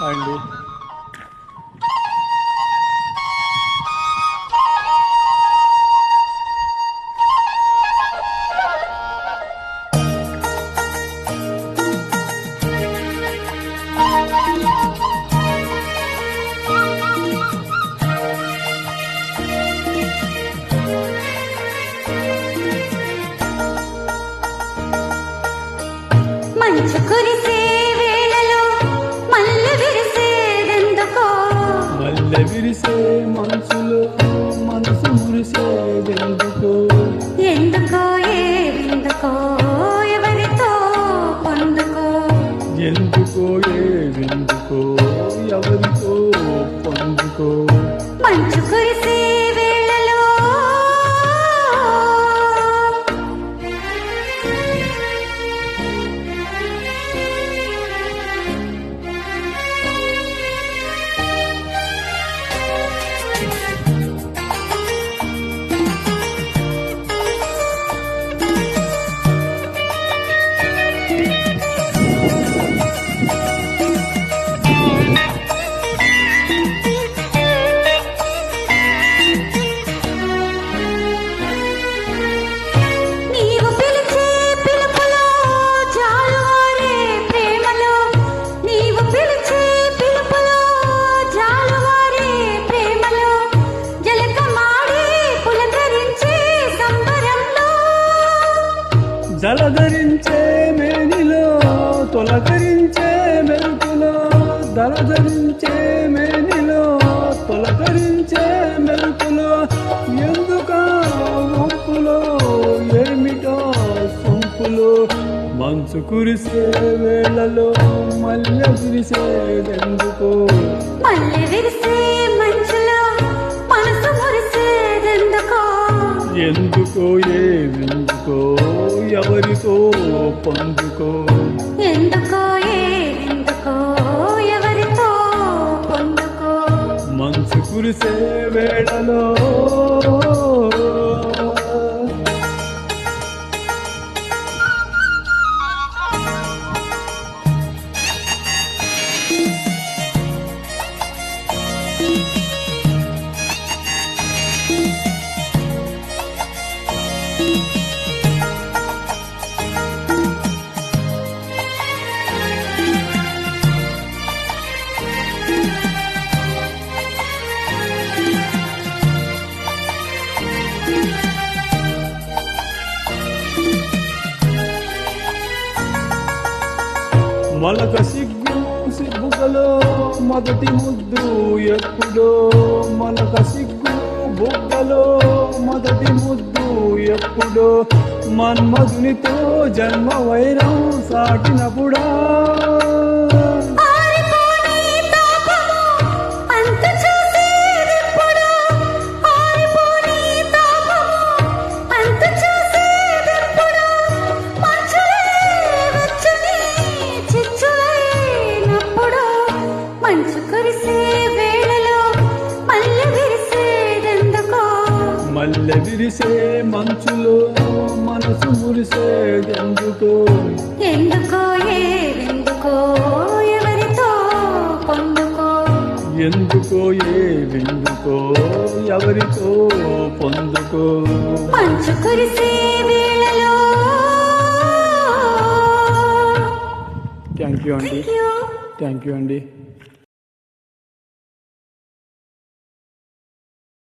అండి. మంచు కురిసే వేళలో మల్లె విరిసేదెందుకో, మల్లె విరిసే మనసులో మనసు మురిసేదెందుకో, ఎందుకో ఏవెందుకో ఎవరితో పొందుకో, ఎందుకో ఏవెందుకో ఎవరితో పొందుకో. మంచు కురిసే వేళలో నీవు పిలిచే పిలుపులో జాలువారే ప్రేమలో, నీవు పిలిచే పిలుపులో జాలువారే ప్రేమలో, జలకమాడి పులకరించే సంబరంలో, జలధరించే మేనిలో తొలకరించే మెరుపులో, దళధరించే మేనిలో తొలకరించే మెరుపులో, ఎందుకా ఒప్పులో ఏమిటో సొంపులో. మంచు కురిసే వేళలో మల్లె విరిసేదెందుకో, మల్లె విరిసే మంచులో మనసు మురిసేదెందుకో, ఎందుకో ఏవెందుకో ఎవరితో పొందుకో. ఎందుకో ఏవెందుకో ఎవరితో పొందుకో. మంచు కురిసే వేళలో మొలక సిగ్గు సిగ్గుగలో మొదటి ముద్దు ఎప్పుడో, మొలక సిగ్గు బుగ్గలో మొదటి ముద్దు ఎప్పుడో, మన్మధునితో జన్మ వైరం సాటినప్పుడా, ఆరిపోని తాపము అంతు చూసేదెప్పుడు, ఆరిపోని తాపము అంతు చూసేదెప్పుడు, మంచులే వచ్చుని చిచ్చులైనప్పుడు. మంచు కురిసే వేళలో మల్లె విరిసేదెందుకో, మల్లె విరిసే మంచులో మనసు మురిసేదెందుకో, ఎందుకో ఏవెందుకో ఎవరితో పొందుకో. ఎందుకో ఏవెందుకో ఎవరితో పొందుకో. మంచు కురిసే వేళలో. థ్యాంక్ యూ అండి. Thank you. థ్యాంక్ యూ అండి.